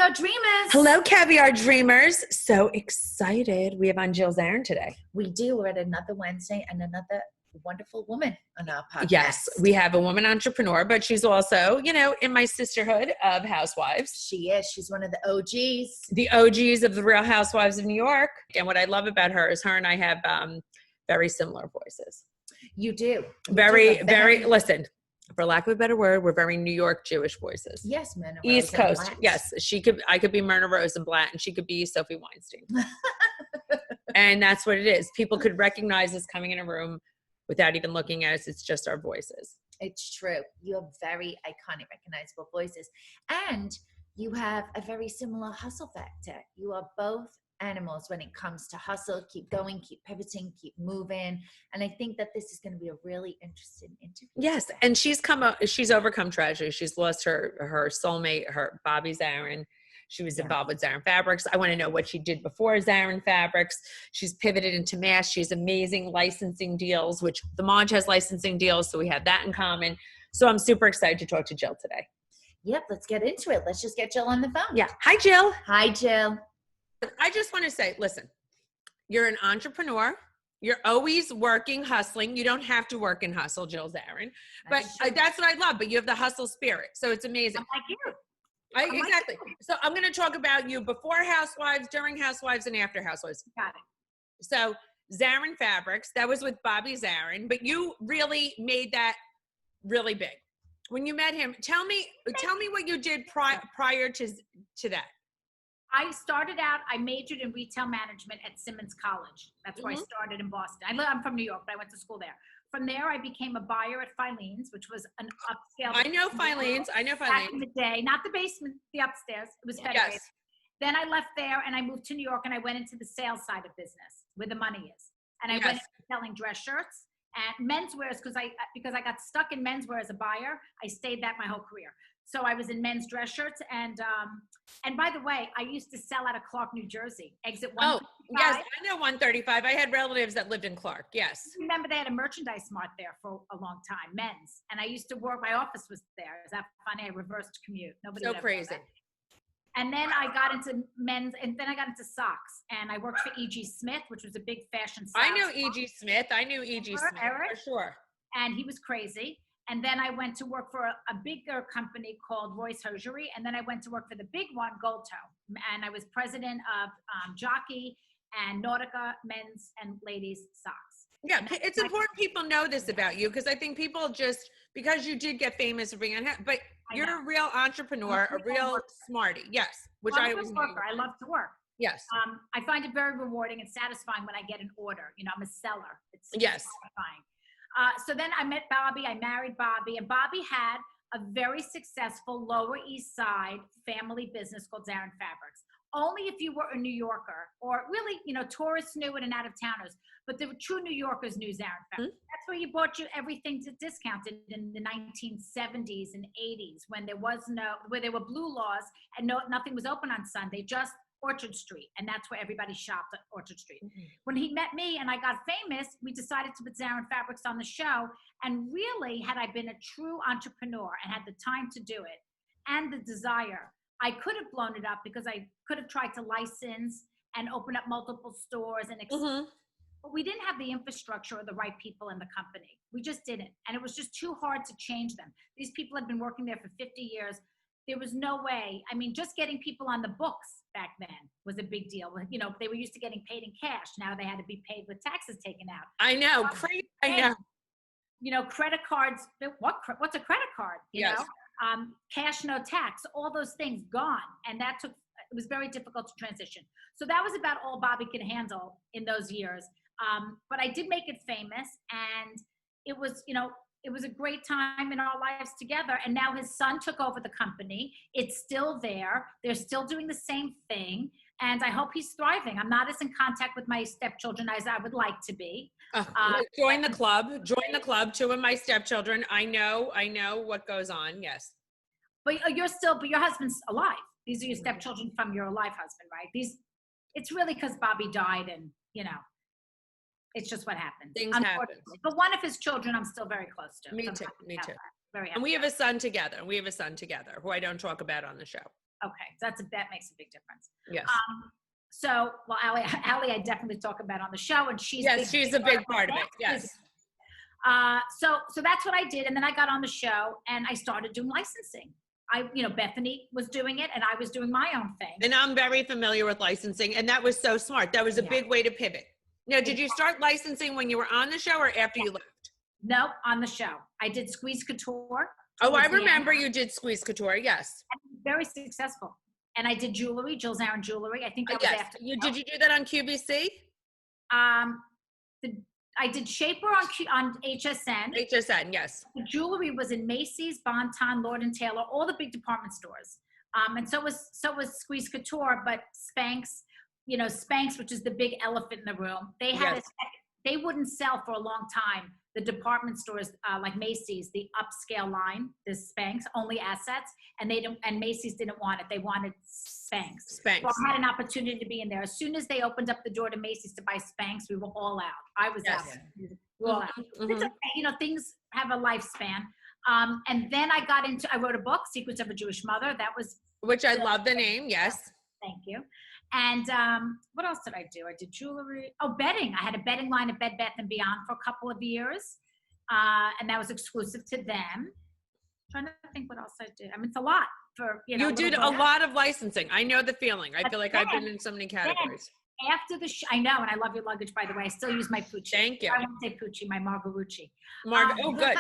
Caviar Dreamers. Hello, Caviar Dreamers. So excited. We have on Jill Zarin today. We do. We're at another Wednesday and another wonderful woman on our podcast. Yes, we have a woman entrepreneur, but she's also, in my sisterhood of housewives. She is. She's one of the OGs. The OGs of the Real Housewives of New York. And what I love about her is her and I have very similar voices. You do. Very, listen, for lack of a better word, we're very New York Jewish voices. Yes, Myrna East Rose Coast. Yes, I could be Myrna Rosenblatt and she could be Sophie Weinstein. And that's what it is. People could recognize us coming in a room without even looking at us. It's just our voices. It's true. You have very iconic, recognizable voices. And you have a very similar hustle factor. You are both animals when it comes to hustle, keep going, keep pivoting, keep moving. And I think that this is going to be a really interesting interview. Yes. And she's overcome tragedy. She's lost her soulmate, her Bobby Zarin. She was involved with Zarin Fabrics. I want to know what she did before Zarin Fabrics. She's pivoted into mass. She has amazing licensing deals, which the Maj has licensing deals. So we have that in common. So I'm super excited to talk to Jill today. Yep. Let's get into it. Let's just get Jill on the phone. Yeah. Hi, Jill. Hi, Jill. I just want to say, listen, you're an entrepreneur. You're always working, hustling. You don't have to work and hustle, Jill Zarin. But that's what I love. But you have the hustle spirit. So it's amazing. I'm like you. Exactly. So I'm going to talk about you before Housewives, during Housewives, and after Housewives. Got it. So Zarin Fabrics, that was with Bobby Zarin, but you really made that really big. When you met him, tell me what you did prior to that. I started out, I majored in retail management at Simmons College. That's where I started in Boston. I'm from New York, but I went to school there. From there, I became a buyer at Filene's, which was an upscale. I know Filene's. Back in the day, not the basement, the upstairs. It was Federated. Yes. Then I left there and I moved to New York and I went into the sales side of business where the money is. And I went into selling dress shirts and menswear because I got stuck in menswear as a buyer. I stayed that my whole career. So I was in men's dress shirts and by the way, I used to sell out of Clark, New Jersey, exit 135. Oh, yes, I know 135. I had relatives that lived in Clark, yes. Remember they had a merchandise mart there for a long time, men's. And I used to work, my office was there. Is that funny? I reversed commute. Nobody so crazy. And then I got into men's, and then I got into socks. And I worked for E.G. Smith, which was a big fashion sock. I knew E.G. Smith. For sure. And he was crazy. And then I went to work for a bigger company called Royce Hosiery. And then I went to work for the big one, Gold Toe. And I was president of Jockey and Nautica men's and ladies socks. Yeah, it's important people know this about you because I think people just, because you did get famous for being but you're a real entrepreneur, a real smarty. Yes, which I always worker. I love to work. Yes. I find it very rewarding and satisfying when I get an order. I'm a seller. It's satisfying. So then I met Bobby, I married Bobby, and Bobby had a very successful Lower East Side family business called Zarin Fabrics. Only if you were a New Yorker, or really, tourists knew it and out-of-towners, but the true New Yorkers knew Zarin Fabrics. That's where you bought everything discounted in the 1970s and 80s when where there were blue laws and nothing was open on Sunday, just Orchard Street, and that's where everybody shopped at Orchard Street. When he met me and I got famous, we decided to put Zarin Fabrics on the show, and really, had I been a true entrepreneur and had the time to do it and the desire, I could have blown it up because I could have tried to license and open up multiple stores and but we didn't have the infrastructure or the right people in the company. We just didn't, and it was just too hard to change them. These people had been working there for 50 years. There was no way. I mean, just getting people on the books back then was a big deal. They were used to getting paid in cash. Now they had to be paid with taxes taken out. I know. Crazy. I know. Credit cards. What's a credit card? You know, cash, no tax. All those things gone. And it was very difficult to transition. So that was about all Bobby could handle in those years. But I did make it famous. And it was, it was a great time in our lives together. And now his son took over the company. It's still there. They're still doing the same thing. And I hope he's thriving. I'm not as in contact with my stepchildren as I would like to be. Join the club. Join the club. 2 of my stepchildren. I know what goes on. Yes. But your husband's alive. These are your stepchildren from your alive husband, right? It's really because Bobby died and, it's just what happens. Things happen. But one of his children I'm still very close to. Me too. Very happy. And we have a son together. Who I don't talk about on the show. Okay, so that makes a big difference. Yes. So, well, Allie, I definitely talk about on the show, and she's a big part of it. Yes. So that's what I did, and then I got on the show, and I started doing licensing. Bethany was doing it, and I was doing my own thing. And I'm very familiar with licensing, and that was so smart. That was a big way to pivot. Now, did you start licensing when you were on the show or after you left? No, on the show. I did Squeeze Couture. Oh, I remember you did Squeeze Couture, yes. Very successful. And I did jewelry, Jill Zarin Jewelry. I think that was after. Did you do that on QVC? I did Shaper on HSN. HSN, yes. The jewelry was in Macy's, Bon-Ton, Lord & Taylor, all the big department stores. And so was Squeeze Couture, but Spanx, Spanx, which is the big elephant in the room. They had they wouldn't sell for a long time. The department stores like Macy's, the upscale line, the Spanx, only assets, and Macy's didn't want it. They wanted Spanx. So I had an opportunity to be in there. As soon as they opened up the door to Macy's to buy Spanx, we were all out. I was out. We were all out. It's okay. Things have a lifespan. And then I wrote a book, Secrets of a Jewish Mother. Which I love the name. Yes. Thank you. And what else did I do? I did jewelry. Oh, bedding. I had a bedding line at Bed Bath & Beyond for a couple of years. And that was exclusive to them. I'm trying to think what else I did. I mean, it's a lot for, You did a lot of licensing. I know the feeling. I feel like I've been in so many categories. After the I know, and I love your luggage, by the way. I still use my Pucci. Thank you. I won't say Pucci, my Margarucci. Oh, good.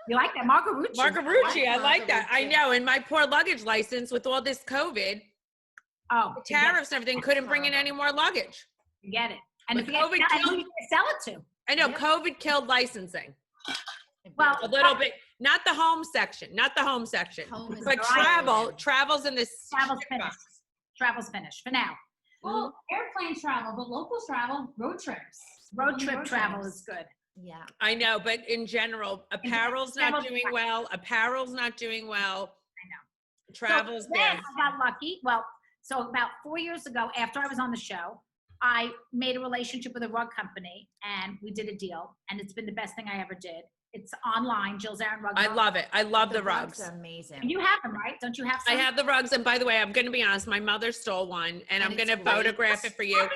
You like that? Margarucci. Margarucci, I like that. I know. And my poor luggage license with all this COVID, tariffs and everything, couldn't bring in any more luggage. Forget it. And if COVID killed, you sell it to. I know, COVID killed licensing. Well, a little bit, not the home section, but travel's in this. Travel's finished for now. Well, airplane travel, but local travel, road trips. Road trip travel is good. Yeah. I know, but in general, apparel's not doing well. I know. Travel's then I got lucky. Well, so about 4 years ago, after I was on the show, I made a relationship with a rug company, and we did a deal, and it's been the best thing I ever did. It's online, Jill Zarin Rugs. I love it. I love the rugs. Are amazing. And you have them, right? Don't you have some? I have the rugs, and by the way, I'm going to be honest, my mother stole one, and I'm going to photograph it for you.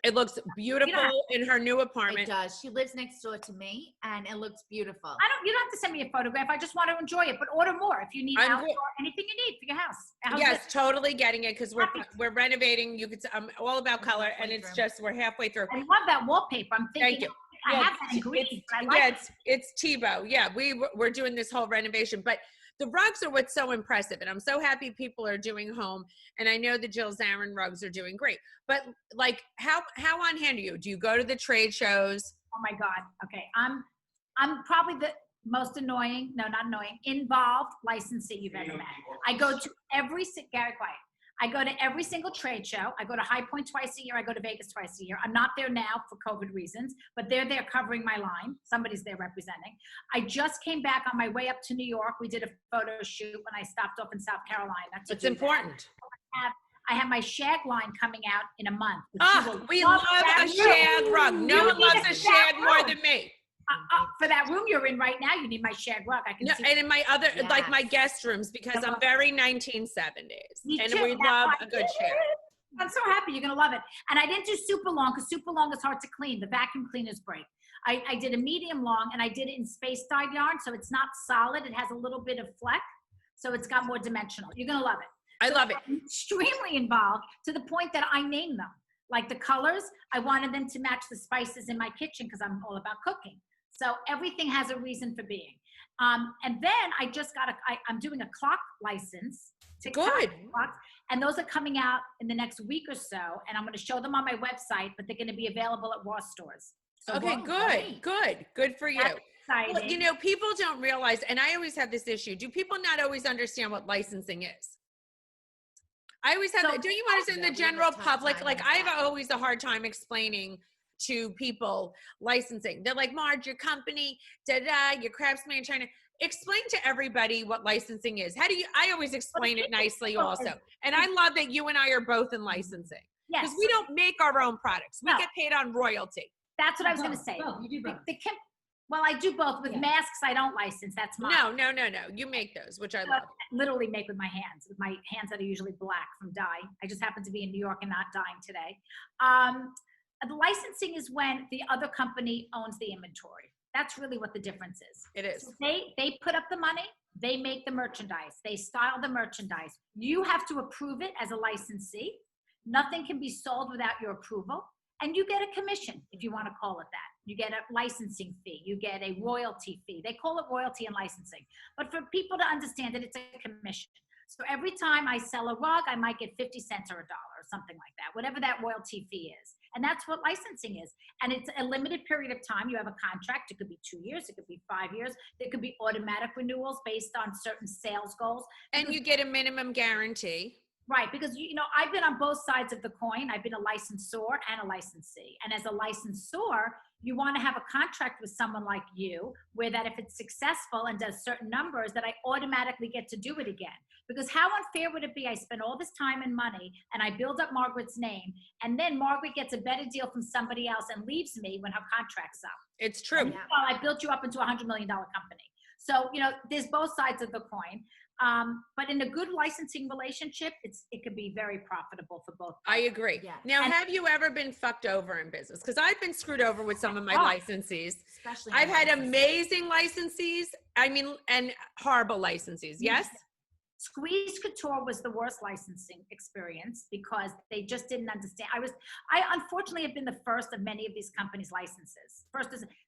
It looks beautiful in her new apartment. It does. She lives next door to me, and it looks beautiful. You don't have to send me a photograph. I just want to enjoy it, but order more if you need outdoor, anything you need for your house. Yes, totally getting it, because we're renovating. I'm all about color, and it's just we're halfway through. I love that wallpaper. I'm thinking. Thank you. I have that in green. It's Tebow. Yeah, we're doing this whole renovation, but the rugs are what's so impressive, and I'm so happy people are doing home. And I know the Jill Zarin rugs are doing great. But like, how on hand are you? Do you go to the trade shows? Oh my God. Okay, I'm probably the most annoying. No, not annoying. Involved licensee you've ever met. I go to Gary Quiet. I go to every single trade show. I go to High Point twice a year. I go to Vegas twice a year. I'm not there now for COVID reasons, but they're there covering my line. Somebody's there representing. I just came back on my way up to New York. We did a photo shoot when I stopped off in South Carolina. It's important. I have my shag line coming out in a month. We love a shag rug. No one loves a shag more than me. For that room you're in right now, you need my shag rug. I can see. And in my other, like my guest rooms, because I'm very 1970s. And we love a good shag. I'm so happy. You're going to love it. And I didn't do super long because super long is hard to clean. The vacuum cleaners break. I did a medium long, and I did it in space dyed yarn. So it's not solid. It has a little bit of fleck. So it's got more dimensional. You're going to love it. I love it. I'm extremely involved to the point that I name them. Like the colors, I wanted them to match the spices in my kitchen because I'm all about cooking. So everything has a reason for being. And then I just I'm doing a clock license. Good. Clocks, and those are coming out in the next week or so. And I'm going to show them on my website, but they're going to be available at Ross stores. So okay, good for you. Well, people don't realize, and I always have this issue. Do people not always understand what licensing is? I always have, don't you understand the general public? Like I have always a hard time explaining to people licensing. They're like, Marge, your company, your craftsman in China. Explain to everybody what licensing is. I always explain it nicely also. And I love that you and I are both in licensing. Yes. Because we don't make our own products. We get paid on royalty. That's what I was going to say. You do both. Well, I do both. With masks, I don't license. That's mine. No. You make those, which I love. Literally make with my hands that are usually black from dye. I just happen to be in New York and not dyeing today. The licensing is when the other company owns the inventory. That's really what the difference is. It is. So they put up the money, they make the merchandise, they style the merchandise. You have to approve it as a licensee. Nothing can be sold without your approval. And you get a commission, if you want to call it that. You get a licensing fee. You get a royalty fee. They call it royalty and licensing. But for people to understand it, it's a commission. So every time I sell a rug, I might get 50 cents or $1 or something like that, whatever that royalty fee is. And that's what licensing is. And it's a limited period of time. You have a contract. It could be 2 years. It could be 5 years. There could be automatic renewals based on certain sales goals. And you get a minimum guarantee. Right, because I've been on both sides of the coin. I've been a licensor and a licensee. And as a licensor, you want to have a contract with someone like you, where that if it's successful and does certain numbers, that I automatically get to do it again. Because how unfair would it be? I spend all this time and money, and I build up Margaret's name, and then Margaret gets a better deal from somebody else and leaves me when her contract's up. It's true. And, I built you up into a $100 million company. So, there's both sides of the coin. But in a good licensing relationship, it could be very profitable for both parties. I agree. Yeah. Now, have you ever been fucked over in business? Because I've been screwed over with some of my licensees. Especially I've had amazing licensees. And horrible licensees. Yes. Squeeze Couture was the worst licensing experience because they just didn't understand. I unfortunately have been the first of many of these companies' licenses.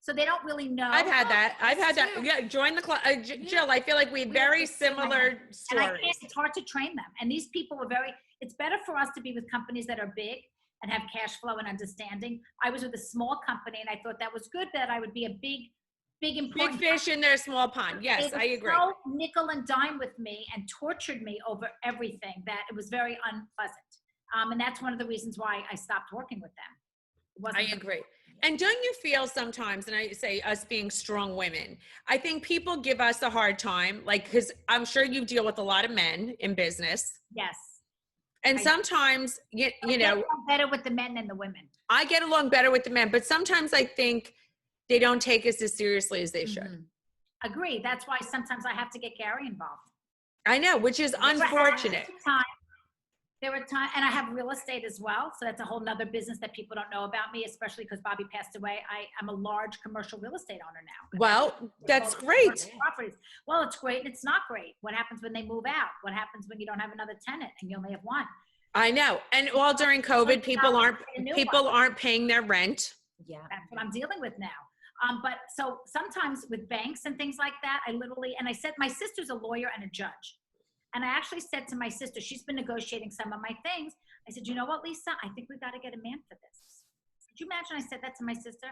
So they don't really know. I've had that. Yeah, join the club. Jill, I feel like we have very similar stories. And it's hard to train them. And these people were it's better for us to be with companies that are big and have cash flow and understanding. I was with a small company and I thought that was good that I would be a big important fish in their small pond. Yes, I agree. So nickel and dime with me and tortured me over everything that it was very unpleasant. And that's one of the reasons why I stopped working with them. I agree. And don't you feel sometimes, and I say us being strong women, I think people give us a hard time, because I'm sure you deal with a lot of men in business. Yes. And sometimes, I get along better with the men than the women. I get along better with the men, but sometimes I think they don't take us as seriously as they should. Mm-hmm. Agree. That's why sometimes I have to get Gary involved. I know, which is unfortunate. There were times, and I have real estate as well. So that's a whole nother business that people don't know about me, especially because Bobby passed away. I'm a large commercial real estate owner now. Well, that's great. Properties. Well, it's great. And it's not great. What happens when they move out? What happens when you don't have another tenant and you only have one? I know. And all during COVID, people aren't paying their rent. Yeah. That's what I'm dealing with now. But so sometimes with banks and things like that, I said, my sister's a lawyer and a judge. And I actually said to my sister, she's been negotiating some of my things. I said, you know what, Lisa, I think we've got to get a man for this. Could you imagine I said that to my sister?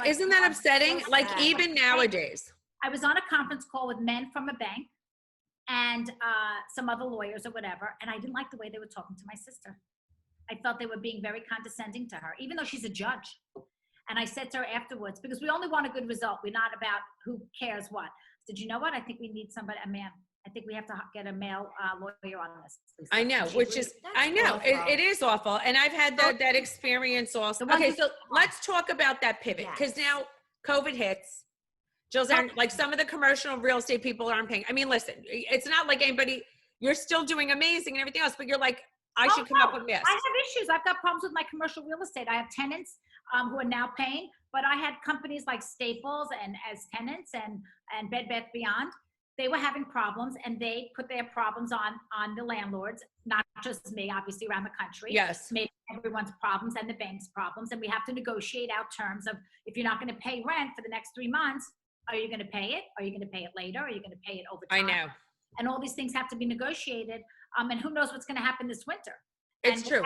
Isn't that upsetting? Even nowadays. I was on a conference call with men from a bank and some other lawyers or whatever. And I didn't like the way they were talking to my sister. I felt they were being very condescending to her, even though she's a judge. And I said to her afterwards, because we only want a good result. We're not about who cares what. I said, you know what? I think we need a man. I think we have to get a male lawyer on this. I know, it is awful. And I've had that experience also. Okay, so let's talk about that pivot. Because now COVID hits. Jill's some of the commercial real estate people aren't paying. Listen, it's not like anybody, you're still doing amazing and everything else, but you're like, I should come up with this. I have issues. I've got problems with my commercial real estate. I have tenants who are now paying, but I had companies like Staples and as tenants and Bed Bath Beyond. They were having problems and they put their problems on the landlords, not just me, obviously around the country. Yes. Maybe everyone's problems and the bank's problems. And we have to negotiate out terms of, if you're not going to pay rent for the next 3 months, are you going to pay it? Are you going to pay it later? Are you going to pay it over time? I know. And all these things have to be negotiated. And who knows what's going to happen this winter? It's true.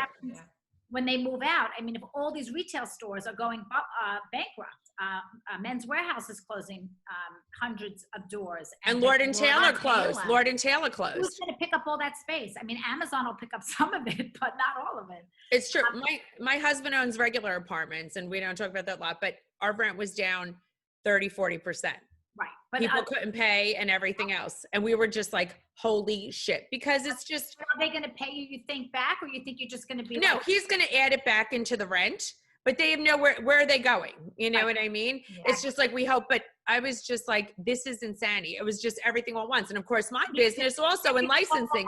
When they move out, if all these retail stores are going bankrupt, Men's Warehouse is closing hundreds of doors. And Lord & Taylor closed. Lord & Taylor closed. Who's going to pick up all that space? Amazon will pick up some of it, but not all of it. It's true. My husband owns regular apartments, and we don't talk about that a lot, but our rent was down 30-40%. Right. But people couldn't pay and everything else. And we were just like, holy shit. Because it's just. Are they going to pay you think back, or you think you're just going to be? No, he's going to add it back into the rent. but they have where are they going? You know what I mean? Yeah. It's just like we hope, but I was just like, this is insanity. It was just everything all at once. And of course, my business also in licensing.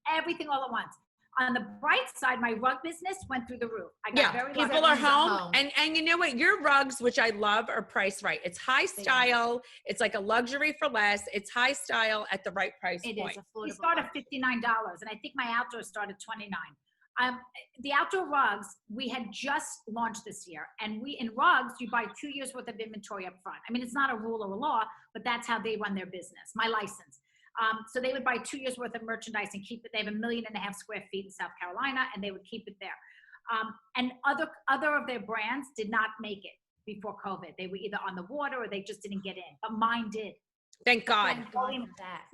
Everything all at once. On the bright side, my rug business went through the roof. I got very lucky. People are home. And you know what? Your rugs, which I love, are priced right. It's high style. It's like a luxury for less. It's high style at the right price point. It is affordable. We start at $59, and I think my outdoors started $29. The outdoor rugs we had just launched this year, and in rugs you buy 2 years worth of inventory up front. I mean, it's not a rule or a law, but that's how they run their business. My license. So they would buy 2 years worth of merchandise and keep it. They have 1.5 million square feet in South Carolina, and they would keep it there. And other of their brands did not make it before COVID. They were either on the water or they just didn't get in, but mine did. Thank God.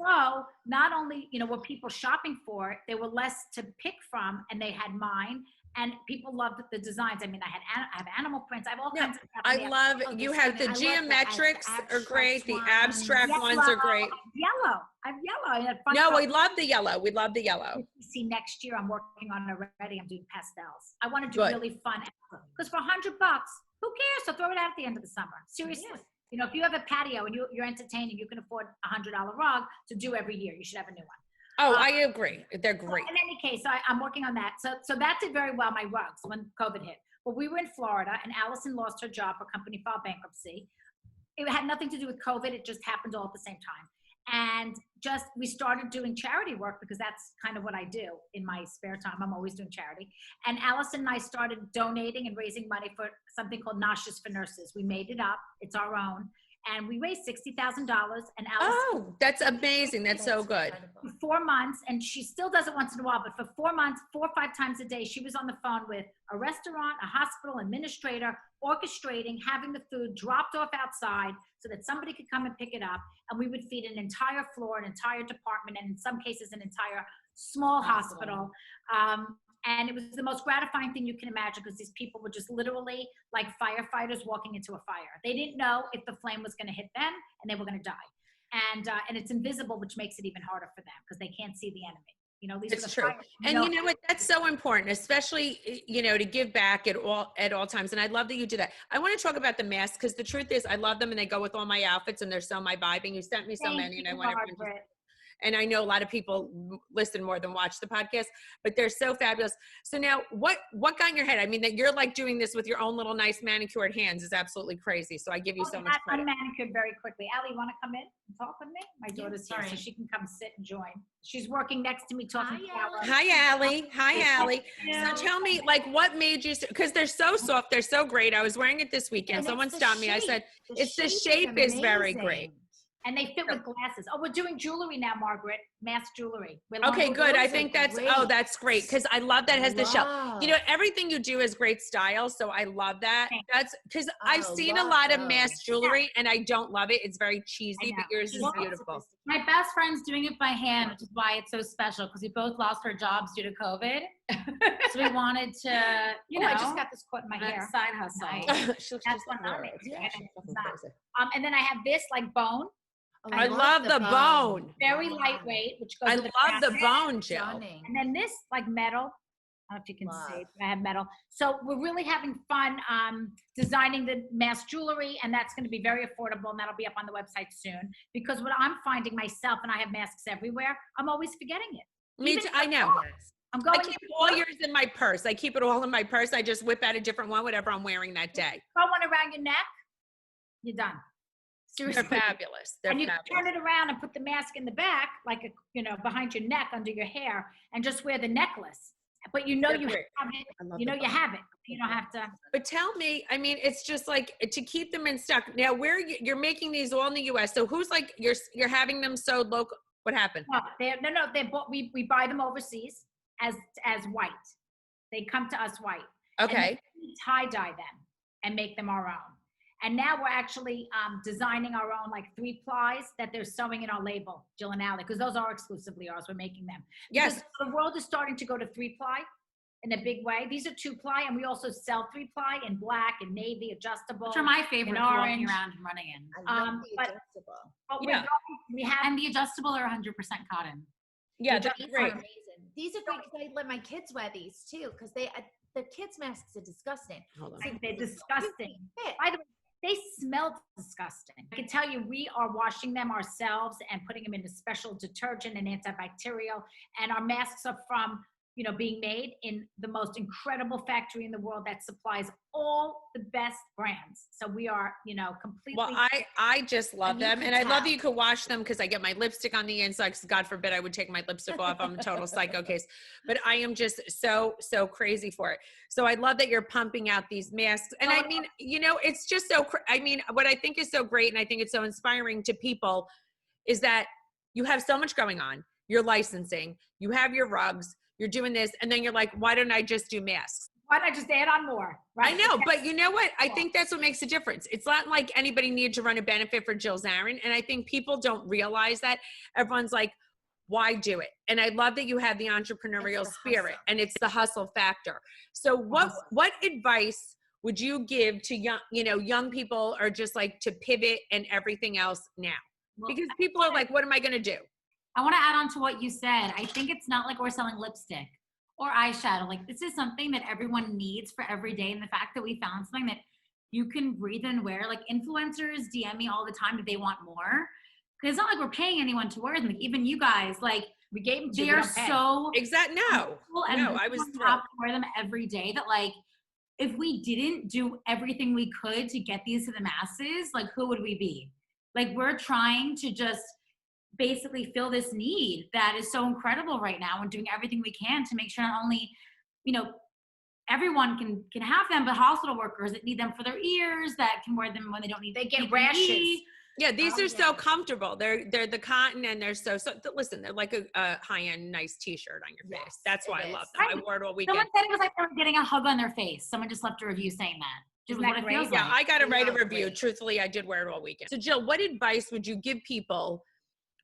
So not only, were people shopping for it, there were less to pick from, and they had mine. And people loved the designs. I mean, I have animal prints. I have all kinds of stuff. I love, you have the geometrics are great. The abstract ones are great. Yellow. I have yellow. No, we love the yellow. We love the yellow. See, next year I'm working on it already. I'm doing pastels. I want to do really fun. Because for $100, who cares? So throw it out at the end of the summer. Seriously. Yeah. If you have a patio and you're entertaining, you can afford a $100 rug to do every year. You should have a new one. Oh, I agree. They're great. In any case, I'm working on that. So that did very well, my rugs, when COVID hit. But we were in Florida, and Allison lost her job. Her company filed bankruptcy. It had nothing to do with COVID. It just happened all at the same time. And we started doing charity work, because that's kind of what I do in my spare time. I'm always doing charity. And Allison and I started donating and raising money for something called Noshes for Nurses. We made it up. It's our own. And we raised $60,000. And Allison, that's amazing. That's so good. For 4 months, and she still does it once in a while, but for 4 months, 4 or 5 times a day, she was on the phone with a restaurant, a hospital administrator, orchestrating, having the food dropped off outside so that somebody could come and pick it up. And we would feed an entire floor, an entire department, and in some cases, an entire small hospital. And it was the most gratifying thing you can imagine, because these people were just literally like firefighters walking into a fire. They didn't know if the flame was going to hit them, and they were going to die. And it's invisible, which makes it even harder for them, because they can't see the enemy. It's true. And you know what? That's so important, especially, to give back at all times. And I love that you do that. I want to talk about the masks, because the truth is I love them, and they go with all my outfits, and they're so my vibing. You sent me so many, and I want to. And I know a lot of people listen more than watch the podcast, but they're so fabulous. So now what got in your head? I mean, that you're like doing this with your own little nice manicured hands is absolutely crazy. So I give you so much credit. I'm manicured very quickly. Allie, you want to come in and talk with me? My daughter's here, so she can come sit and join. She's working next to me talking to Allie. Hi, Allie. Hi, Allie. So tell me, like, what made you, because they're so soft, they're so great. I was wearing it this weekend. Someone stopped me. I said, the shape is very great. And they fit with glasses. Oh, we're doing jewelry now, Margaret. Mask jewelry. Okay, good. I think that's great. Because I love that it has the shell. Everything you do is great style. So I love that. That's because I've seen a lot of mask jewelry and I don't love it. It's very cheesy, but yours is beautiful. My best friend's doing it by hand, which is why it's so special, because we both lost our jobs due to COVID. So we wanted to, I just got this caught in my hair. Side hustle. Nice. That's what I'm and then I have this like bone. I love the bone. Very lightweight, which goes. I love the bone, Jill. And then this like metal. I don't know if you can see. I have metal. So we're really having fun designing the mask jewelry, and that's going to be very affordable, and that'll be up on the website soon. Because what I'm finding myself, and I have masks everywhere, I'm always forgetting it. Me too. I know. I keep all yours in my purse. I keep it all in my purse. I just whip out a different one, whatever I'm wearing that day. Throw one around your neck. You're done. Seriously. They're fabulous. And you can turn it around and put the mask in the back, like behind your neck, under your hair, and just wear the necklace. But you have it. You have it. You don't have to. But tell me, I mean, it's just like to keep them in stock. Now, where you're making these all in the U.S. So who's like you're having them sold local? What happened? No. We buy them overseas as white. They come to us white. Okay. We tie dye them and make them our own. And now we're actually designing our own like 3-plies that they're sewing in our label, Jill and Allie, because those are exclusively ours. We're making them. Yes. Because the world is starting to go to 3-ply in a big way. These are 2-ply, and we also sell 3-ply in black and navy, adjustable. Which are my favorite walking around and running in. I love the adjustable. But and the adjustable are 100% cotton. Yeah, that's great. Amazing. These are great because I let my kids wear these too, because the kids' masks are disgusting. Hold on. They're disgusting. Fit. By the way, they smell disgusting. I can tell you, we are washing them ourselves and putting them in a special detergent and antibacterial. And our masks are from, you know, being made in the most incredible factory in the world that supplies all the best brands. So we are, you know, completely. Well, I just love And you them. can And I love tell. that you could wash them because I get my lipstick on the inside. 'Cause God forbid I would take my lipstick off. I'm a total psycho case. But I am just so crazy for it. So I love that you're pumping out these masks. And I mean, you know, it's just so, I mean, what I think is so great, and I think it's so inspiring to people, is that you have so much going on. You're licensing, you have your rugs, you're doing this, and then you're like, why don't I just do masks? Why not just add on more? Right? I know, but you know what? I think that's what makes a difference. It's not like anybody needed to run a benefit for Jill Zarin. And I think people don't realize that. Everyone's like, why do it? And I love that you have the entrepreneurial spirit, and it's the hustle factor. So what advice would you give to young people, or just like to pivot and everything else now? Because people are like, what am I going to do? I want to add on to what you said. I think it's not like we're selling lipstick or eyeshadow. Like, this is something that everyone needs for every day. And the fact that we found something that you can breathe and wear, like influencers DM me all the time that they want more. Because it's not like we're paying anyone to wear them. Like, even you guys, like, We gave them to they you, are we don't pay. so No, and I was we thrilled. have to wear them every day, that like, if we didn't do everything we could to get these to the masses, like, who would we be? Like, we're trying to just basically fill this need that is so incredible right now, and doing everything we can to make sure not only, you know, everyone can have them, but hospital workers that need them for their ears, that can wear them when they don't need. They get PPE. rashes. Yeah, these are so comfortable. They're the cotton, and they're so listen, they're like a high-end nice t-shirt on your face. That's why I love them. I wore it all weekend. Someone said it was like they were getting a hug on their face. Someone just left a review saying that. Just Isn't what that it great? feels Yeah, like. I got to write a review. Great. Truthfully, I did wear it all weekend. So Jill, what advice would you give people?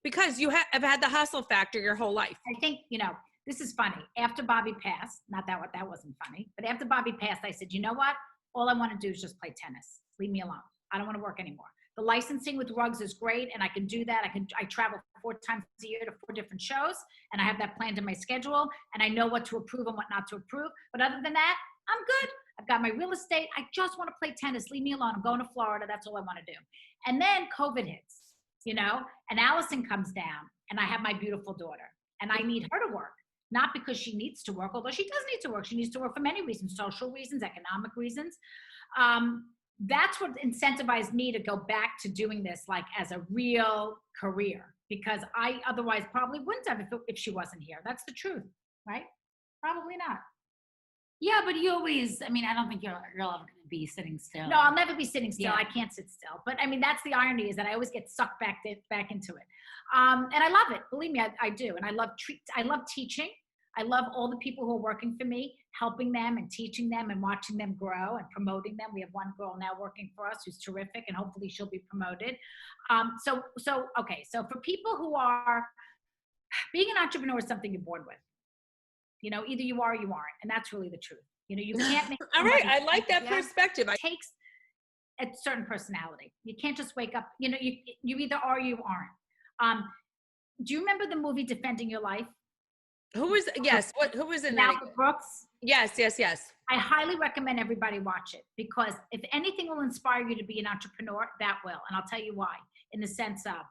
Because you have had the hustle factor your whole life. I think, you know, this is funny. After Bobby passed, not that that wasn't funny, but after Bobby passed, I said, you know what? All I want to do is just play tennis. Leave me alone. I don't want to work anymore. The licensing with rugs is great, and I can do that. I travel 4 times a year to 4 different shows, and I have that planned in my schedule, and I know what to approve and what not to approve. But other than that, I'm good. I've got my real estate. I just want to play tennis. Leave me alone. I'm going to Florida. That's all I want to do. And then COVID hits, you know, and Allison comes down, and I have my beautiful daughter, and I need her to work. Not because she needs to work, although she does need to work. She needs to work for many reasons, social reasons, economic reasons. That's what incentivized me to go back to doing this like as a real career, because I otherwise probably wouldn't have if she wasn't here. That's the truth, right? Probably not. Yeah, but you always, I mean, I don't think you're ever going to be sitting still. No, I'll never be sitting still. Yeah. I can't sit still. But I mean, that's the irony, is that I always get sucked back into it. And I love it. Believe me, I do. And I love teaching. I love all the people who are working for me, helping them and teaching them and watching them grow and promoting them. We have one girl now working for us who's terrific, and hopefully she'll be promoted. So for people who are, being an entrepreneur is something you're born with. You know, either you are or you aren't. And that's really the truth. You know, you can't make All right. I like that perspective. It takes a certain personality. You can't just wake up, you know, you either are or you aren't. Do you remember the movie Defending Your Life? Who was in that? Malcolm Brooks? Yes. I highly recommend everybody watch it, because if anything will inspire you to be an entrepreneur, that will. And I'll tell you why, in the sense of,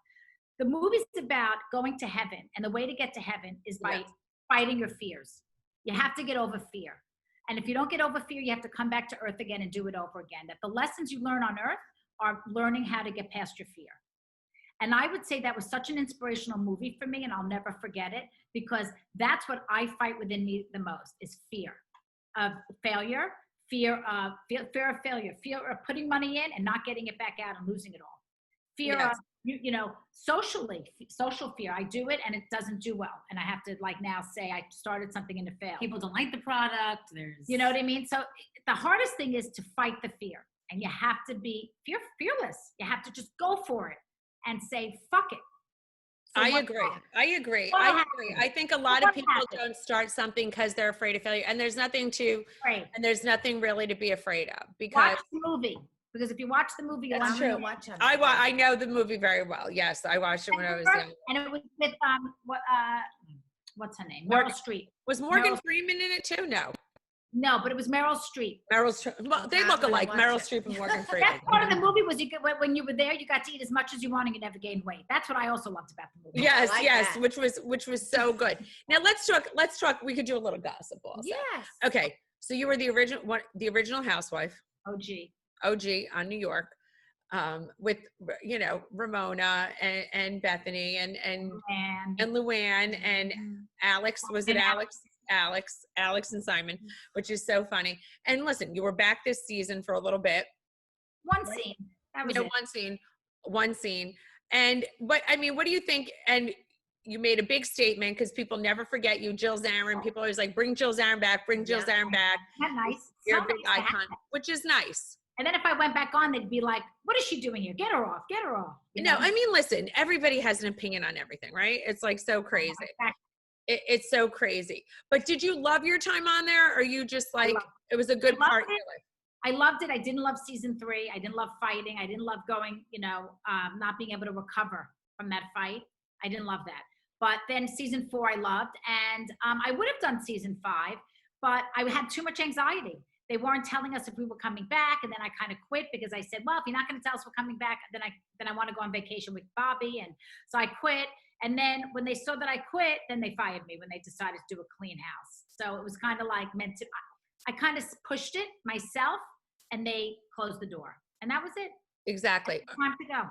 the movie's about going to heaven. And the way to get to heaven is by fighting your fears. You have to get over fear. And if you don't get over fear, you have to come back to earth again and do it over again. That the lessons you learn on earth are learning how to get past your fear. And I would say that was such an inspirational movie for me, and I'll never forget it, because that's what I fight within me the most, is fear of failure, fear of failure, fear of putting money in and not getting it back out and losing it all. Fear of, you know, social fear. I do it and it doesn't do well. And I have to now say I started something and it failed. People don't like the product. You know what I mean? So the hardest thing is to fight the fear, and you have to be fearless. You have to just go for it and say, fuck it. So I agree. I think a lot of people don't start something because they're afraid of failure, and there's nothing really to be afraid of. Because watch the movie. Because if you watch the movie, you'll that's true. Watch it. I know the movie very well. Yes, I watched it when I was young. And it was with what's her name? Meryl Streep. Was Morgan Freeman in it too? No. No, but it was Meryl Streep. Meryl Streep. Well, they look alike. Meryl Streep and Morgan Freeman. That's part of the movie was when you were there, you got to eat as much as you wanted and you never gained weight. That's what I also loved about the movie. Yes, like yes, that. which was so good. Now let's talk. We could do a little gossip also. Yes. Okay. So you were the original housewife. OG on New York. With Ramona and Bethany and Luann and Alex. Was it Alex? Alex and Simon, which is so funny. And listen, you were back this season for a little bit. One scene. That was it. One scene. And what do you think? And you made a big statement because people never forget you, Jill Zarin. People always like, bring Jill Zarin back, Zarin back. That nice. You're So a big nice icon, which is nice. And then if I went back on, they'd be like, what is she doing here? Get her off. Get her off. No, I mean, listen, everybody has an opinion on everything, right? It's like so crazy. It's so crazy. But did you love your time on there? Or you just like, it was a good part of your life? I loved it. I didn't love season 3. I didn't love fighting. I didn't love going, not being able to recover from that fight. I didn't love that. But then season 4, I loved. And I would have done season 5, but I had too much anxiety. They weren't telling us if we were coming back. And then I kind of quit because I said, well, if you're not going to tell us we're coming back, then I want to go on vacation with Bobby. And so I quit. And then when they saw that I quit, then they fired me when they decided to do a clean house. So it was kind of like meant to, I kind of pushed it myself and they closed the door. And that was it. Exactly. Time to go.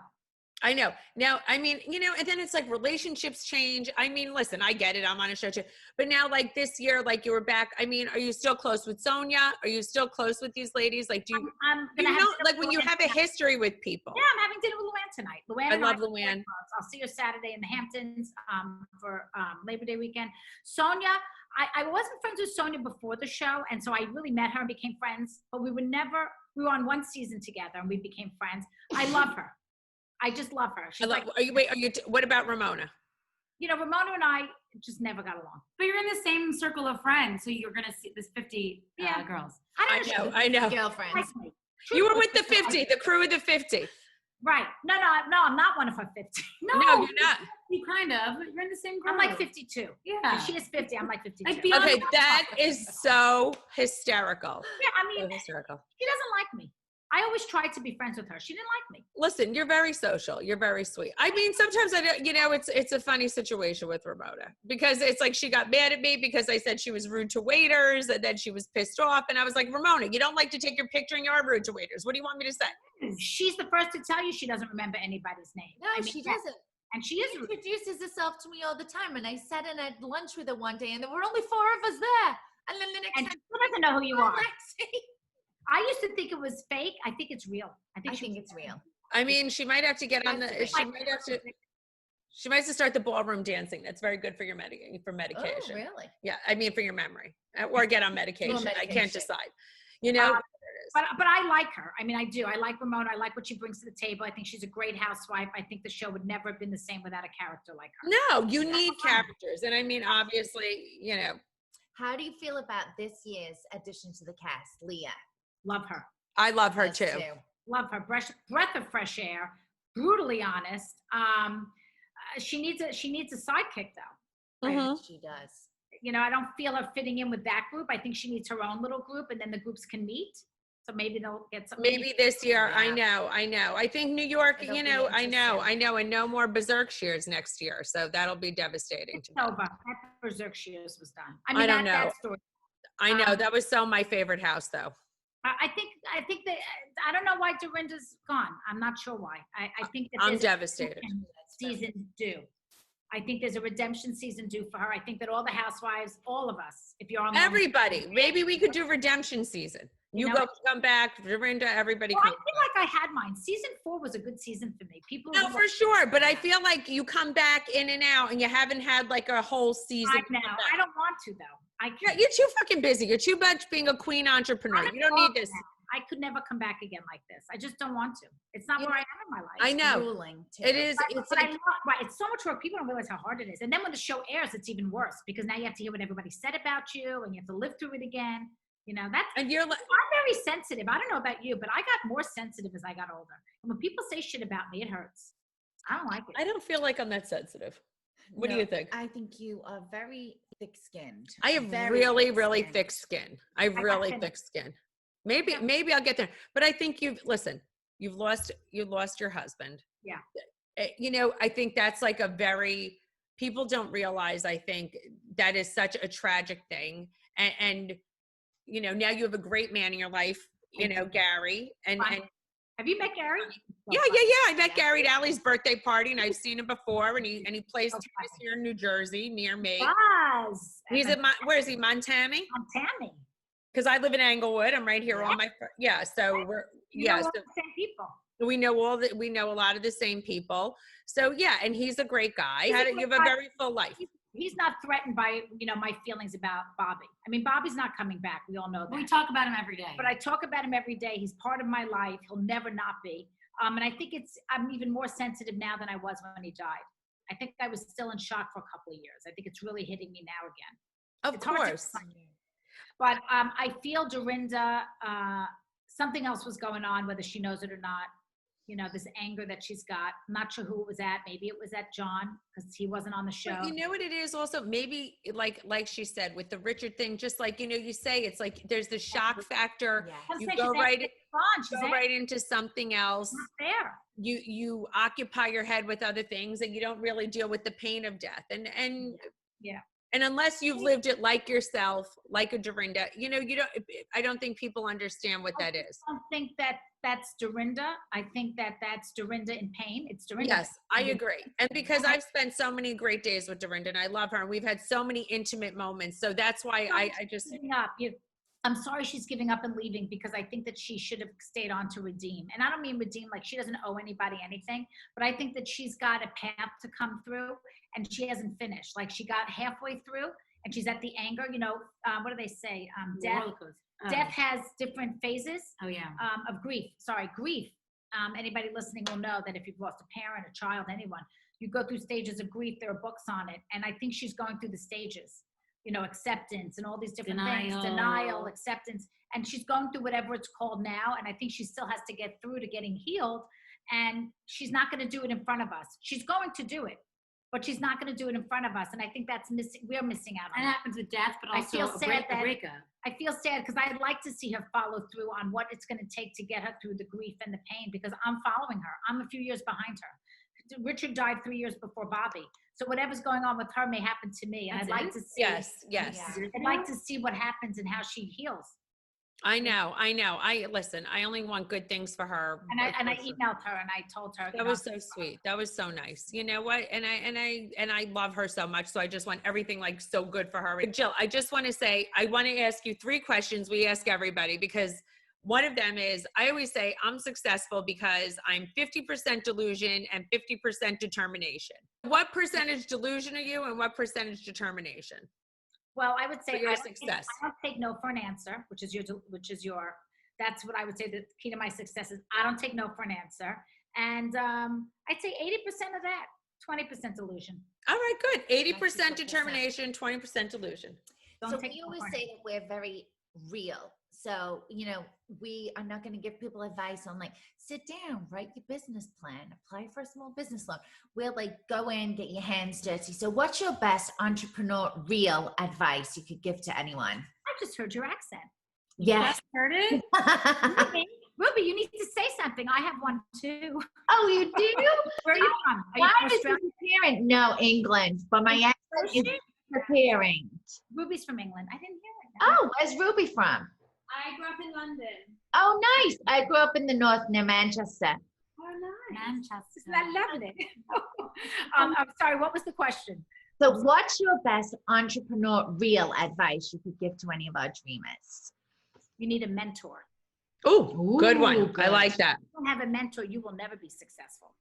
I know. Now, I mean, and then it's like relationships change. I mean, listen, I get it. I'm on a show too. But now, like this year, like you were back. I mean, are you still close with Sonia? Are you still close with these ladies? Like, do you like when you have a history with people? Yeah, I'm having dinner with Luann tonight. Luann, I love Luann. I'll see her Saturday in the Hamptons for Labor Day weekend. Sonia, I wasn't friends with Sonia before the show, and so I really met her and became friends. But we were on one season together, and we became friends. I love her. I just love her. She's what about Ramona? Ramona and I just never got along. But you're in the same circle of friends, so you're going to see this 50 girls. I know. Girlfriends. You were with the 50, the crew of the 50. Right. No, I'm not one of her 50. No, you're not. You kind of. You're in the same group. I'm like 52. Yeah. If she is 50. I'm like 52. Okay, that is so hysterical. Yeah, I mean, so hysterical. She doesn't like me. I always tried to be friends with her. She didn't like me. Listen, you're very social. You're very sweet. I mean, sometimes it's a funny situation with Ramona because it's like she got mad at me because I said she was rude to waiters and then she was pissed off. And I was like, Ramona, you don't like to take your picture and you are rude to waiters. What do you want me to say? She's the first to tell you she doesn't remember anybody's name. No, she doesn't. And she is rude. Introduces herself to me all the time. And I sat in at lunch with her one day and there were only 4 of us there. And then the next time, she doesn't know who you are. I used to think it was fake. I think it's real. I think it's real. I mean, she might have to get on she might have to start the ballroom dancing. That's very good for your medication. Oh, really? Yeah. I mean, for your memory or get on medication. I can't decide, But I like her. I mean, I do. I like Ramona. I like what she brings to the table. I think she's a great housewife. I think the show would never have been the same without a character like her. No, you need characters. And I mean, obviously, How do you feel about this year's addition to the cast, Leah? Love her. I love her too. Love her. Breath of fresh air. Brutally honest. She needs a sidekick though. Mm-hmm. She does. I don't feel her fitting in with that group. I think she needs her own little group, and then the groups can meet. So maybe they'll get something. Maybe this year. Yeah. I know. I think New York. I know, and no more Berserk Shears next year. So that'll be devastating. It's over. That Berserk Shears was done. I don't know. That story. I know that was so my favorite house though. I think that I don't know why Dorinda's gone. I'm not sure why. I think that I'm devastated. Season due. I think there's a redemption season due for her. I think that all the housewives, all of us, if you're on everybody, maybe we could do redemption season. Come back, Dorinda, everybody. I feel like I had mine. Season 4 was a good season for me. No, for sure. But I feel like you come back in and out and you haven't had like a whole season. I don't want to though. You're too fucking busy. You're too much being a queen entrepreneur. You don't need this. I could never come back again like this. I just don't want to. It's not where I am in my life. I know. Grueling too. It is. It's so much work. People don't realize how hard it is. And then when the show airs, it's even worse because now you have to hear what everybody said about you and you have to live through it again. And you're like, I'm very sensitive. I don't know about you, but I got more sensitive as I got older. And when people say shit about me, it hurts. I don't like it. I don't feel like I'm that sensitive. What do you think? I think you are very thick-skinned. I have really thick skin. I have really thick skin. Maybe I'll get there. But I think you've lost your husband. Yeah. You know, I think that's like people don't realize, I think that is such a tragic thing. And you know, now you have a great man in your life, you know, Gary. And have you met Gary? Yeah. I met Gary at Allie's birthday party, and I've seen him before. And he plays tennis here in New Jersey, near me. Yes. He's at where is he? Montami? Montami. Because I live in Englewood. I'm right here. All my so we're all the same people. We know a lot of the same people. So yeah, and he's a great guy. You have a very full life. He's not threatened by, you know, my feelings about Bobby. I mean, Bobby's not coming back. We all know that. We talk about him every day. But I talk about him every day. He's part of my life. He'll never not be. And I think I'm even more sensitive now than I was when he died. I think I was still in shock for a couple of years. I think it's really hitting me now again. Of course. But I feel Dorinda, something else was going on, whether she knows it or not. You know, this anger that she's got. I'm not sure who it was at. Maybe it was at John, because he wasn't on the show. But you know what it is also? Maybe like she said with the Richard thing, just like, you know, you say it's like there's the shock factor. Yeah. You go right into something else. Not fair. You occupy your head with other things, and you don't really deal with the pain of death. And yeah. And unless you've lived it like yourself, like a Dorinda, you know, I don't think people understand what that is. I don't think that's Dorinda. I think that's Dorinda in pain. It's Dorinda. Yes, I agree. And because I've spent so many great days with Dorinda, and I love her, and we've had so many intimate moments. So that's why I just. I'm sorry she's giving up and leaving, because I think that she should have stayed on to redeem. And I don't mean redeem like she doesn't owe anybody anything, but I think that she's got a path to come through, and she hasn't finished. Like, she got halfway through and she's at the anger, you know, what do they say? Death has different phases of grief. Grief. Anybody listening will know that if you've lost a parent, a child, anyone, you go through stages of grief. There are books on it. And I think she's going through the stages, you know, acceptance and all these different things, denial, acceptance. And she's going through whatever it's called now. And I think she still has to get through to getting healed. And she's not going to do it in front of us. She's going to do it, but she's not going to do it in front of us. And I think that's missing. We're missing out on that. Happens with death, but also I feel sad a breakup. I feel sad because I'd like to see her follow through on what it's going to take to get her through the grief and the pain, because I'm following her. I'm a few years behind her. Richard died 3 years before Bobby. So whatever's going on with her may happen to me. And I'd like to see. Yes. I'd like to see what happens and how she heals. I know. Listen, I only want good things for her. And I emailed her and I told her. That was so sweet. That was so nice. You know what? And I love her so much. So I just want everything like so good for her. Jill, I just want to say, I want to ask you 3 questions we ask everybody, because one of them is, I always say I'm successful because I'm 50% delusion and 50% determination. What percentage delusion are you and what percentage determination? Well, I would say your success. I don't take no for an answer, which is your. That's what I would say. The key to my success is I don't take no for an answer, and I'd say 80% of that, 20% delusion. All right, good. 80% determination, 20% delusion. So we always say that we're very real. So, you know, we are not going to give people advice on like, sit down, write your business plan, apply for a small business loan. We'll like go in, get your hands dirty. So what's your best entrepreneurial advice you could give to anyone? I just heard your accent. Yes. You heard it? Ruby, you need to say something. I have one too. Oh, you do? Where are you from? Why is your parent? No, England. But my accent is preparing. Ruby's from England. I didn't hear it. Oh, where's Ruby from? I grew up in London. Oh, nice. I grew up in the north near Manchester. Oh, nice. Manchester. Isn't that lovely? I'm sorry, what was the question? So what's your best entrepreneurial advice you could give to any of our dreamers? You need a mentor. Ooh, good one. Good. I like that. If you don't have a mentor, you will never be successful.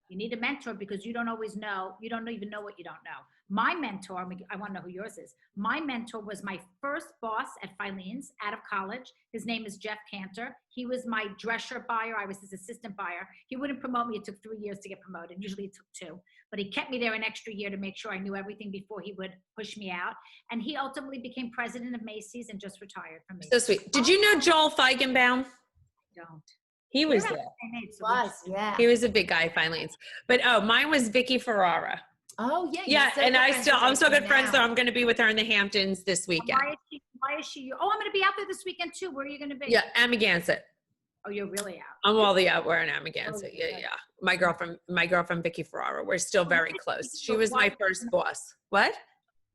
You need a mentor because you don't always know. You don't even know what you don't know. My mentor, I want to know who yours is. My mentor was my first boss at Filene's out of college. His name is Jeff Cantor. He was my dress shirt buyer. I was his assistant buyer. He wouldn't promote me. It took 3 years to get promoted. Usually it took 2. But he kept me there an extra year to make sure I knew everything before he would push me out. And he ultimately became president of Macy's and just retired from Macy's. So sweet. Did you know Joel Feigenbaum? Don't. He was there. Yeah. He was a big guy, Filene's. But mine was Vicky Ferrara. Oh yeah. Yeah, and I'm still good friends, so now. I'm going to be with her in the Hamptons this weekend. Why is she? Oh, I'm going to be out there this weekend too. Where are you going to be? Yeah, Amagansett. Oh, you're really out. I'm all the out. We're in Amagansett. Oh, Yeah. My girlfriend Vicky Ferrara. We're still very close. She was my first boss. What?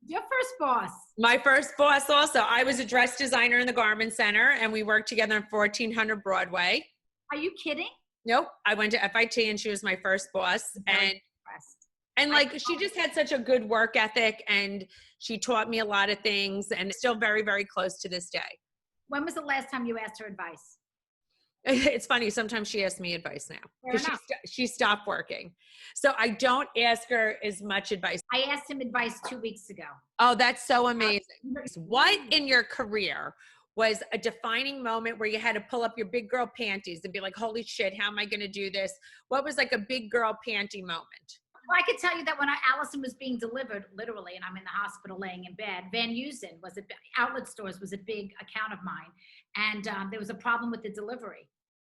Your first boss. My first boss also. I was a dress designer in the Garment Center, and we worked together on 1400 Broadway. Are you kidding? Nope. I went to FIT, and she was my first boss. And like, she just had such a good work ethic, and she taught me a lot of things, and still very, very close to this day. When was the last time you asked her advice? It's funny. Sometimes she asks me advice now because she stopped working. So I don't ask her as much advice. I asked him advice 2 weeks ago. Oh, that's so amazing. What in your career was a defining moment where you had to pull up your big girl panties and be like, holy shit, how am I going to do this? What was like a big girl panty moment? Well, I could tell you that when Allison was being delivered, literally, and I'm in the hospital laying in bed, Van Heusen outlet stores was a big account of mine. And there was a problem with the delivery.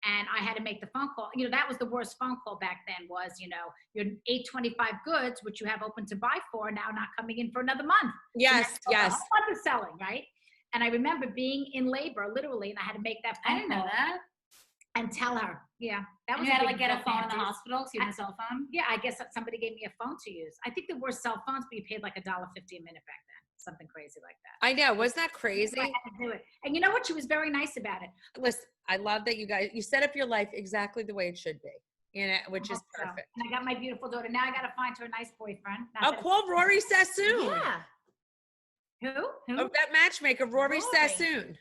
And I had to make the phone call. You know, that was the worst phone call back then was, you know, your $8.25 goods, which you have open to buy for, now not coming in for another month. Yes, yes. A month of selling, right? And I remember being in labor, literally, and I had to make that phone call. I didn't know that. And tell her, yeah. That was you had to like get a phone in the hospital, so you had a cell phone? Yeah, I guess somebody gave me a phone to use. I think there were cell phones, but you paid like $1.50 a minute back then. Something crazy like that. I know. Was that crazy? I had to do it. And you know what? She was very nice about it. Listen, I love that you set up your life exactly the way it should be, you know, which is perfect. And I got my beautiful daughter. Now I got to find her a nice boyfriend. Oh, call Rory Sassoon. Yeah. Who? Oh, that matchmaker, Rory Sassoon.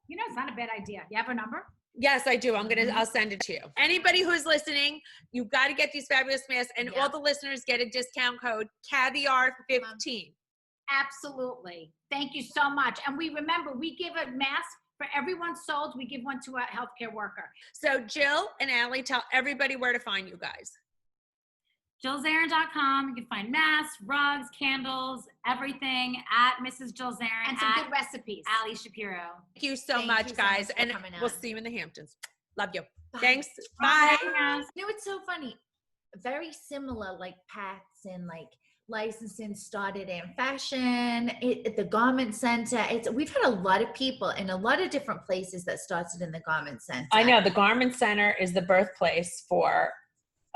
You know, it's not a bad idea. You have her number? Yes, I do. I'll send it to you. Anybody who's listening, you've got to get these fabulous masks, and all the listeners get a discount code Caviar15. Absolutely. Thank you so much. And we give a mask for everyone sold. We give one to a healthcare worker. So Jill and Allie, tell everybody where to find you guys. JillZarin.com. You can find masks, rugs, candles, everything at Mrs. Jill Zarin. And some good recipes. Ali Shapiro. Thank you so much, guys. And we'll see you in the Hamptons. Love you. Bye. Thanks. Bye. You know, it's so funny. Very similar, like paths and like licensing started in fashion, at the Garment Center. We've had a lot of people in a lot of different places that started in the Garment Center. I know the Garment Center is the birthplace for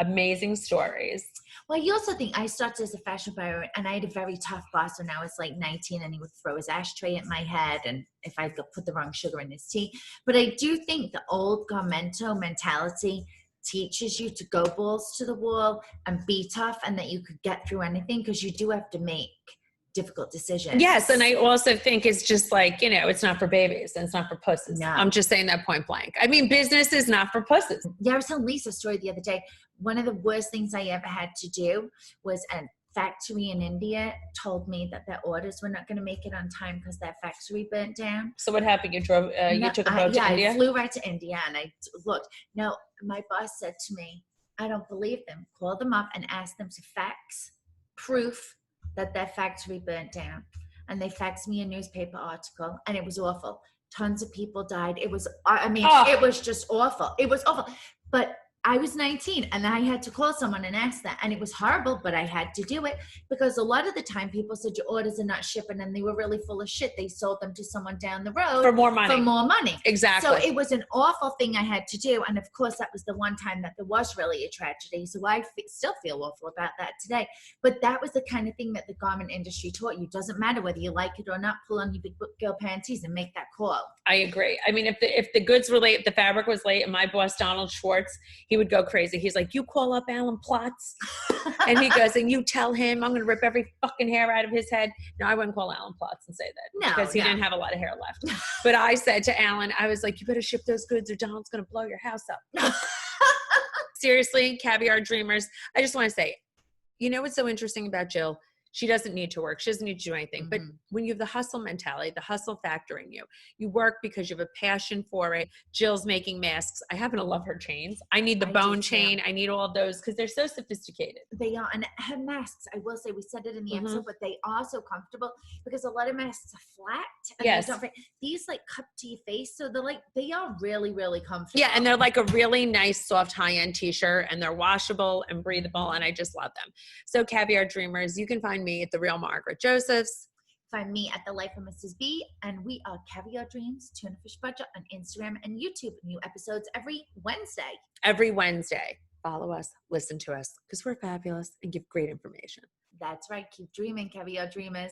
amazing stories. Well, you also think I started as a fashion buyer, and I had a very tough boss when I was like 19, and he would throw his ashtray at my head, and if I put the wrong sugar in his tea. But I do think the old Garmento mentality teaches you to go balls to the wall and be tough, and that you could get through anything, because you do have to make difficult decisions. Yes, and I also think it's just like, you know, it's not for babies and it's not for pussies. No. I'm just saying that point blank. I mean, business is not for pussies. Yeah, I was telling Lisa a story the other day. One of the worst things I ever had to do was a factory in India told me that their orders were not going to make it on time because their factory burnt down. So what happened? You took a boat to India? I flew right to India, and I looked. No, my boss said to me, I don't believe them. Call them up and ask them to fax proof that their factory burnt down. And they faxed me a newspaper article, and it was awful. Tons of people died. It was, it was just awful. It was awful. But I was 19, and I had to call someone and ask that. And it was horrible, but I had to do it, because a lot of the time people said your orders are not shipping, and they were really full of shit. They sold them to someone down the road for more money. Exactly. So it was an awful thing I had to do. And of course, that was the one time that there was really a tragedy. So I still feel awful about that today. But that was the kind of thing that the garment industry taught you. Doesn't matter whether you like it or not, pull on your big girl panties and make that call. I agree. I mean, if the goods were late, if the fabric was late, and my boss, Donald Schwartz, he would go crazy. He's like, you call up Alan Plotz, and he goes, and you tell him I'm going to rip every fucking hair out of his head. No, I wouldn't call Alan Plotz and say that, because he didn't have a lot of hair left. But I said to Alan, I was like, you better ship those goods or Donald's going to blow your house up. Seriously, Caviar Dreamers. I just want to say, you know what's so interesting about Jill? She doesn't need to work. She doesn't need to do anything. But when you have the hustle mentality, the hustle factor in you, you work because you have a passion for it. Jill's making masks. I happen to love her chains. I need the bone chain. I need all of those because they're so sophisticated. They are. And her masks, I will say, we said it in the episode, but they are so comfortable because a lot of masks are flat. And they don't fit. These like cup to your face. So they are really, really comfortable. Yeah. And they're like a really nice, soft, high-end t-shirt, and they're washable and breathable. And I just love them. So Caviar Dreamers, you can find me at The Real Margaret Josephs. Find me at The Life of Mrs. B, and we are Caviar Dreams, Tuna Fish Budget on Instagram and YouTube. New episodes every Wednesday. Every Wednesday. Follow us, listen to us, because we're fabulous and give great information. That's right. Keep dreaming, Caviar Dreamers.